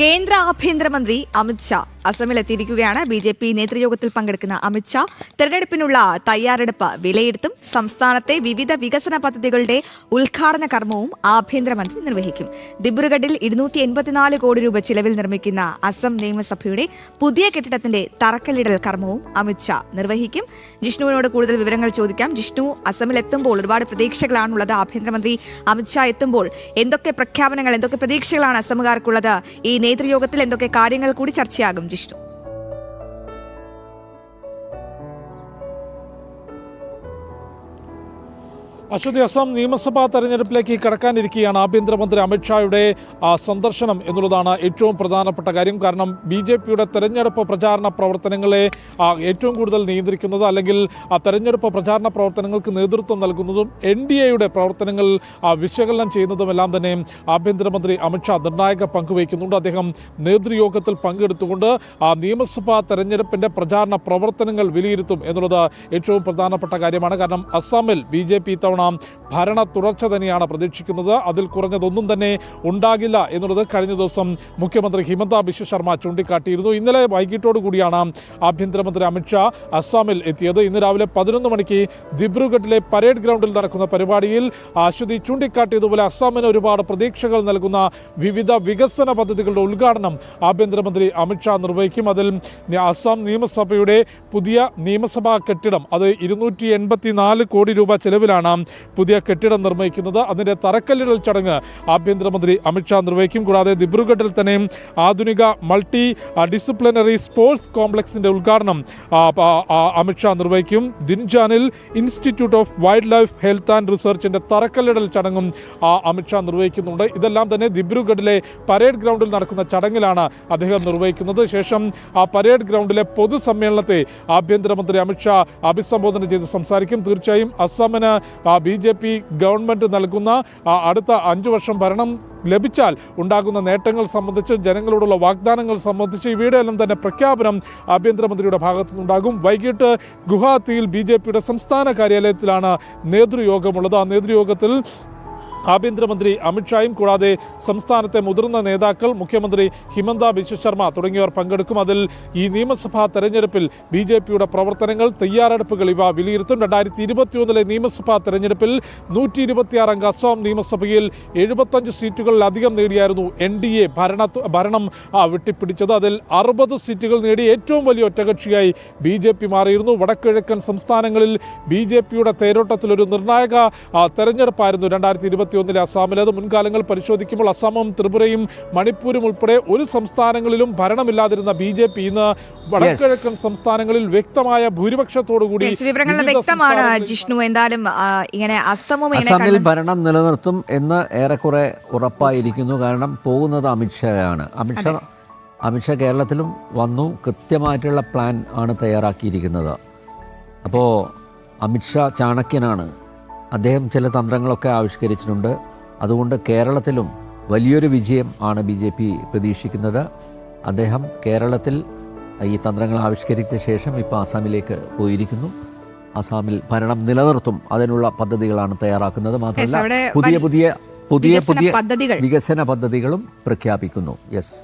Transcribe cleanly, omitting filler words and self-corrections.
കേന്ദ്ര ആഭ്യന്തരമന്ത്രി അമിത്ഷാ അസമിലെത്തിയിരിക്കുകയാണ്. ബി.ജെ.പി. നേതൃയോഗത്തിൽ പങ്കെടുക്കുന്ന അമിത്ഷാ തെരഞ്ഞെടുപ്പിനുള്ള തയ്യാറെടുപ്പ് വിലയിരുത്തും. സംസ്ഥാനത്തെ വിവിധ വികസന പദ്ധതികളുടെ ഉദ്ഘാടന കർമ്മവും ആഭ്യന്തരമന്ത്രി നിർവഹിക്കും. ദിബ്രുഗഡിൽ 284 കോടി രൂപ ചിലവിൽ നിർമ്മിക്കുന്ന അസം നിയമസഭയുടെ പുതിയ കെട്ടിടത്തിന്റെ തറക്കല്ലിടൽ കർമ്മവും അമിത്ഷാ നിർവഹിക്കും. ജിഷ്ണുവിനോട് കൂടുതൽ വിവരങ്ങൾ ചോദിക്കാം. ജിഷ്ണു, അസമിലെത്തുമ്പോൾ ഒരുപാട് പ്രതീക്ഷകളാണുള്ളത്. ആഭ്യന്തരമന്ത്രി അമിത്ഷാ എത്തുമ്പോൾ എന്തൊക്കെ പ്രഖ്യാപനങ്ങൾ, എന്തൊക്കെ പ്രതീക്ഷകളാണ് അസമുകാർക്കുള്ളത്? ഈ നേതൃയോഗത്തിൽ എന്തൊക്കെ കാര്യങ്ങൾ കൂടി ചർച്ചയാകും ജിഷ്ണു? അശ്വതി, അസം നിയമസഭാ തെരഞ്ഞെടുപ്പിലേക്ക് കടക്കാനിരിക്കുകയാണ് ആഭ്യന്തരമന്ത്രി അമിത്ഷായുടെ സന്ദർശനം എന്നുള്ളതാണ് ഏറ്റവും പ്രധാനപ്പെട്ട കാര്യം. കാരണം ബി.ജെ.പിയുടെ തെരഞ്ഞെടുപ്പ് പ്രചാരണ പ്രവർത്തനങ്ങളെ ഏറ്റവും കൂടുതൽ നിയന്ത്രിക്കുന്നത്, അല്ലെങ്കിൽ തെരഞ്ഞെടുപ്പ് പ്രചാരണ പ്രവർത്തനങ്ങൾക്ക് നേതൃത്വം നൽകുന്നതും NDAയുടെ പ്രവർത്തനങ്ങൾ വിശകലനം ചെയ്യുന്നതുമെല്ലാം തന്നെ ആഭ്യന്തരമന്ത്രി അമിത്ഷാ നിർണായക പങ്കുവയ്ക്കുന്നുണ്ട്. അദ്ദേഹം നേതൃയോഗത്തിൽ പങ്കെടുത്തുകൊണ്ട് നിയമസഭാ തെരഞ്ഞെടുപ്പിൻ്റെ പ്രചാരണ പ്രവർത്തനങ്ങൾ വിലയിരുത്തും എന്നുള്ളത് ഏറ്റവും പ്രധാനപ്പെട്ട കാര്യമാണ്. കാരണം അസാമിൽ ബി.ജെ.പി ഇത്തവണ ഭരണ തുടർച്ച തന്നെയാണ് പ്രതീക്ഷിക്കുന്നത്. അതിൽ കുറഞ്ഞതൊന്നും തന്നെ ഉണ്ടാകില്ല എന്നുള്ളത് കഴിഞ്ഞ ദിവസം മുഖ്യമന്ത്രി ഹിമന്ത ബിശ്വ ശർമ്മ ചൂണ്ടിക്കാട്ടിയിരുന്നു. ഇന്നലെ വൈകിട്ടോടുകൂടിയാണ് ആഭ്യന്തരമന്ത്രി അമിത്ഷാ അസാമിൽ എത്തിയത്. ഇന്ന് രാവിലെ 11 മണിക്ക് ദിബ്രുഗഡിലെ പരേഡ് ഗ്രൗണ്ടിൽ നടക്കുന്ന പരിപാടിയിൽ അശ്വതി ചൂണ്ടിക്കാട്ടിയതുപോലെ അസാമിന് ഒരുപാട് പ്രതീക്ഷകൾ നൽകുന്ന വിവിധ വികസന പദ്ധതികളുടെ ഉദ്ഘാടനം ആഭ്യന്തരമന്ത്രി അമിത്ഷാ നിർവഹിക്കും. അതിൽ അസം നിയമസഭയുടെ പുതിയ നിയമസഭാ കെട്ടിടം, അത് 284 കോടി രൂപ ചെലവിലാണ് പുതിയ കെട്ടിടം നിർമ്മിക്കുന്നത്. അതിൻ്റെ തറക്കല്ലിടൽ ചടങ്ങ് ആഭ്യന്തരമന്ത്രി അമിത്ഷാ നിർവഹിക്കും. കൂടാതെ ദിബ്രുഗഡിൽ തന്നെ ആധുനിക മൾട്ടി ഡിസിപ്ലിനറി സ്പോർട്സ് കോംപ്ലക്സിൻ്റെ ഉദ്ഘാടനം അമിത്ഷാ നിർവഹിക്കും. ദിൻജാനിൽ institute of wild life health and റിസർച്ചിൻ്റെ തറക്കല്ലിടൽ ചടങ്ങും അമിത്ഷാ നിർവഹിക്കുന്നുണ്ട്. ഇതെല്ലാം തന്നെ ദിബ്രുഗഡിലെ പരേഡ് ഗ്രൗണ്ടിൽ നടക്കുന്ന ചടങ്ങിലാണ് അദ്ദേഹം നിർവഹിക്കുന്നത്. ശേഷം ആ പരേഡ് ഗ്രൗണ്ടിലെ പൊതുസമ്മേളനത്തെ ആഭ്യന്തരമന്ത്രി അമിത്ഷാ അഭിസംബോധന ചെയ്ത് സംസാരിക്കും. തീർച്ചയായും അസമിന് ബി.ജെ.പി. ഗവൺമെൻറ് നൽകുന്ന അടുത്ത 5 വർഷം ഭരണം ലഭിച്ചാൽ ഉണ്ടാകുന്ന നേട്ടങ്ങൾ സംബന്ധിച്ച്, ജനങ്ങളോടുള്ള വാഗ്ദാനങ്ങൾ സംബന്ധിച്ച് ഇവയുടെ എല്ലാം തന്നെ പ്രഖ്യാപനം ആഭ്യന്തരമന്ത്രിയുടെ ഭാഗത്തുനിന്നുണ്ടാകും. വൈകിട്ട് ഗുവാഹത്തിയിൽ ബി.ജെ.പിയുടെ സംസ്ഥാന കാര്യാലയത്തിലാണ് നേതൃയോഗമുള്ളത്. ആ നേതൃയോഗത്തിൽ ആഭ്യന്തരമന്ത്രി അമിത്ഷായും കൂടാതെ സംസ്ഥാനത്തെ മുതിർന്ന നേതാക്കൾ, മുഖ്യമന്ത്രി ഹിമന്ത ബിശ്വ ശർമ്മ തുടങ്ങിയവർ പങ്കെടുക്കും. അതിൽ ഈ നിയമസഭാ തെരഞ്ഞെടുപ്പിൽ ബി.ജെ.പിയുടെ പ്രവർത്തനങ്ങൾ, തയ്യാറെടുപ്പുകൾ ഇവ വിലയിരുത്തും. 2021 നിയമസഭാ തെരഞ്ഞെടുപ്പിൽ 126 അംഗ അസം നിയമസഭയിൽ 75 സീറ്റുകളിലധികം നേടിയായിരുന്നു NDA ഭരണം വെട്ടിപ്പിടിച്ചത്. അതിൽ 60 സീറ്റുകൾ നേടി ഏറ്റവും വലിയ ഒറ്റകക്ഷിയായി ബി.ജെ.പി. മാറിയിരുന്നു. വടക്കുകിഴക്കൻ സംസ്ഥാനങ്ങളിൽ ബി.ജെ.പിയുടെ തേരോട്ടത്തിലൊരു നിർണായക തെരഞ്ഞെടുപ്പായിരുന്നു 2021 അസാമിലേത്. മുൻകാലങ്ങൾ പരിശോധിക്കുമ്പോൾ അസാമും ത്രിപുരയും മണിപ്പൂരും ഉൾപ്പെടെ ഒരു സംസ്ഥാനങ്ങളിലും ഭരണമില്ലാതിരുന്ന ബി.ജെ.പി. ഇന്ന് വടക്കുകിഴക്കൻ സംസ്ഥാനങ്ങളിൽ വ്യക്തമായ ഭൂരിപക്ഷത്തോടുകൂടി വ്യക്തമാണ്. ജിഷ്ണു, എന്തായാലും ഇങ്ങനെ അസമിൽ ഭരണം നിലനിർത്തും എന്ന് ഏറെക്കുറെ ഉറപ്പായിരിക്കുന്നു. കാരണം പോകുന്നത് അമിത്ഷായാണ്. അമിത്ഷാ കേരളത്തിലും വന്നു. കൃത്യമായിട്ടുള്ള പ്ലാൻ ആണ് തയ്യാറാക്കിയിരിക്കുന്നത്. അപ്പോൾ അമിത്ഷാ ചാണക്യനാണ്. അദ്ദേഹം ചില തന്ത്രങ്ങളൊക്കെ ആവിഷ്കരിച്ചിട്ടുണ്ട്. അതുകൊണ്ട് കേരളത്തിലും വലിയൊരു വിജയം ആണ് ബി.ജെ.പി. പ്രതീക്ഷിക്കുന്നത്. അദ്ദേഹം കേരളത്തിൽ ഈ തന്ത്രങ്ങൾ ആവിഷ്കരിച്ച ശേഷം ഇപ്പോൾ ആസാമിലേക്ക് പോയിരിക്കുന്നു. ആസാമിൽ ഭരണം നിലനിർത്തും, അതിനുള്ള പദ്ധതികളാണ് തയ്യാറാക്കുന്നത്. മാത്രമല്ല പുതിയ വികസന പദ്ധതികളും പ്രഖ്യാപിക്കുന്നു. യെസ്.